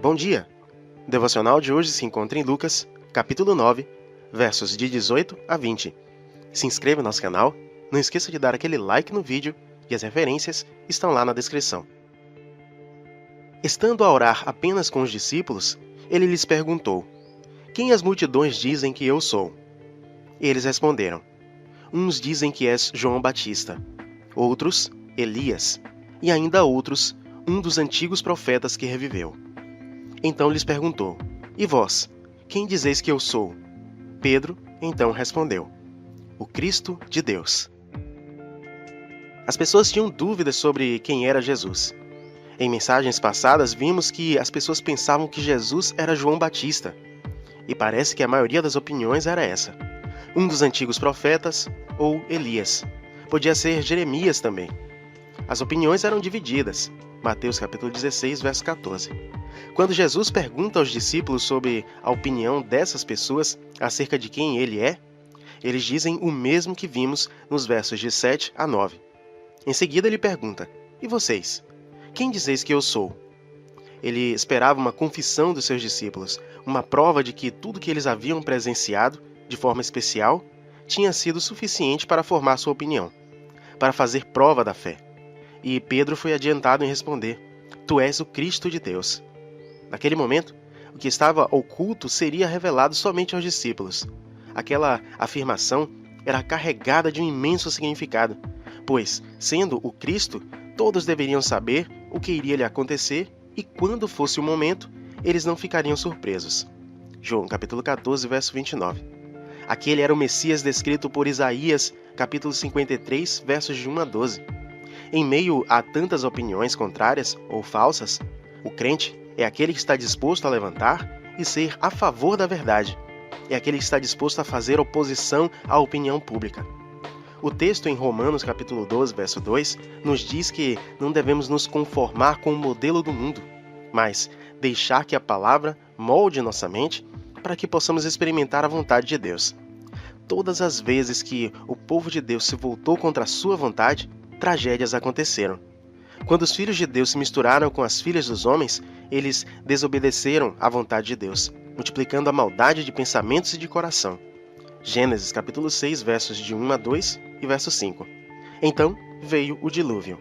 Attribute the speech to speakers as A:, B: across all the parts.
A: Bom dia! O devocional de hoje se encontra em Lucas, capítulo 9, versos de 18 a 20. Se inscreva no nosso canal, não esqueça de dar aquele like no vídeo e as referências estão lá na descrição. Estando a orar apenas com os discípulos, ele lhes perguntou: Quem as multidões dizem que eu sou? Eles responderam: Uns dizem que és João Batista, outros, Elias, e ainda outros, um dos antigos profetas que reviveu. Então lhes perguntou: E vós, quem dizeis que eu sou? Pedro então respondeu: O Cristo de Deus. As pessoas tinham dúvidas sobre quem era Jesus. Em mensagens passadas vimos que as pessoas pensavam que Jesus era João Batista. E parece que a maioria das opiniões era essa: um dos antigos profetas ou Elias. Podia ser Jeremias também. As opiniões eram divididas. Mateus capítulo 16, verso 14. Quando Jesus pergunta aos discípulos sobre a opinião dessas pessoas acerca de quem ele é, eles dizem o mesmo que vimos nos versos de 7 a 9. Em seguida ele pergunta: E vocês? Quem dizeis que eu sou? Ele esperava uma confissão dos seus discípulos, uma prova de que tudo que eles haviam presenciado, de forma especial, tinha sido suficiente para formar sua opinião, para fazer prova da fé. E Pedro foi adiantado em responder: Tu és o Cristo de Deus. Naquele momento, o que estava oculto seria revelado somente aos discípulos. Aquela afirmação era carregada de um imenso significado, pois, sendo o Cristo, todos deveriam saber o que iria lhe acontecer e quando fosse o momento, eles não ficariam surpresos. João capítulo 14, verso 29. Aquele era o Messias descrito por Isaías, capítulo 53, versos de 1 a 12. Em meio a tantas opiniões contrárias ou falsas, o crente é aquele que está disposto a levantar e ser a favor da verdade. É aquele que está disposto a fazer oposição à opinião pública. O texto em Romanos capítulo 12, verso 2, nos diz que não devemos nos conformar com o modelo do mundo, mas deixar que a palavra molde nossa mente para que possamos experimentar a vontade de Deus. Todas as vezes que o povo de Deus se voltou contra a sua vontade, tragédias aconteceram. Quando os filhos de Deus se misturaram com as filhas dos homens, eles desobedeceram à vontade de Deus, multiplicando a maldade de pensamentos e de coração. Gênesis capítulo 6, versos de 1 a 2 e verso 5. Então veio o dilúvio.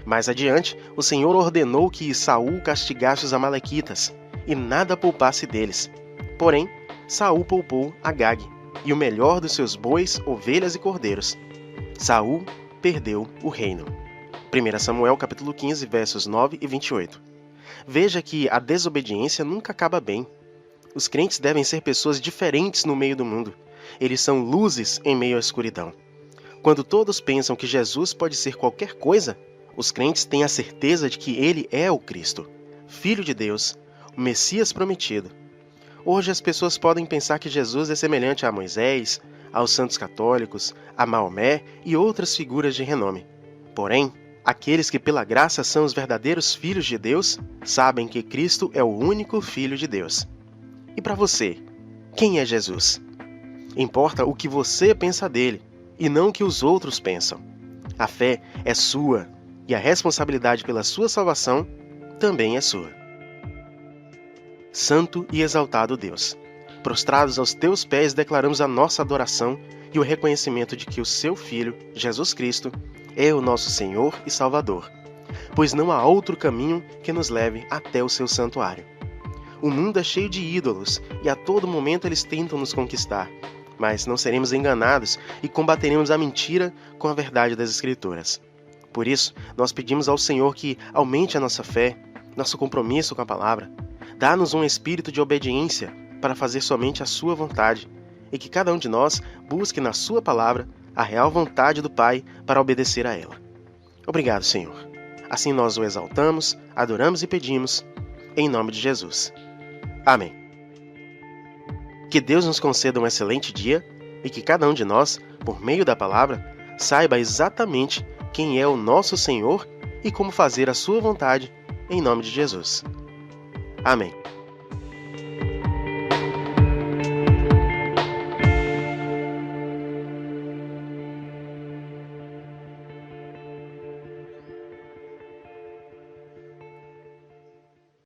A: Mais adiante, o Senhor ordenou que Saul castigasse os amalequitas, e nada poupasse deles. Porém, Saul poupou Agag, e o melhor dos seus bois, ovelhas e cordeiros. Saul perdeu o reino. 1 Samuel capítulo 15, versos 9 e 28. Veja que a desobediência nunca acaba bem. Os crentes devem ser pessoas diferentes no meio do mundo. Eles são luzes em meio à escuridão. Quando todos pensam que Jesus pode ser qualquer coisa, os crentes têm a certeza de que ele é o Cristo, Filho de Deus, o Messias prometido. Hoje as pessoas podem pensar que Jesus é semelhante a Moisés, aos santos católicos, a Maomé e outras figuras de renome. Porém, aqueles que pela graça são os verdadeiros filhos de Deus, sabem que Cristo é o único Filho de Deus. E para você, quem é Jesus? Importa o que você pensa dele, e não o que os outros pensam. A fé é sua, e a responsabilidade pela sua salvação também é sua. Santo e exaltado Deus, prostrados aos teus pés declaramos a nossa adoração e o reconhecimento de que o seu Filho, Jesus Cristo, é o nosso Senhor e Salvador, pois não há outro caminho que nos leve até o seu santuário. O mundo é cheio de ídolos e a todo momento eles tentam nos conquistar, mas não seremos enganados e combateremos a mentira com a verdade das Escrituras. Por isso, nós pedimos ao Senhor que aumente a nossa fé, nosso compromisso com a palavra, dá-nos um espírito de obediência para fazer somente a sua vontade, e que cada um de nós busque na sua palavra a real vontade do Pai para obedecer a ela. Obrigado, Senhor. Assim nós o exaltamos, adoramos e pedimos, em nome de Jesus. Amém. Que Deus nos conceda um excelente dia e que cada um de nós, por meio da palavra, saiba exatamente quem é o nosso Senhor e como fazer a sua vontade, em nome de Jesus. Amém.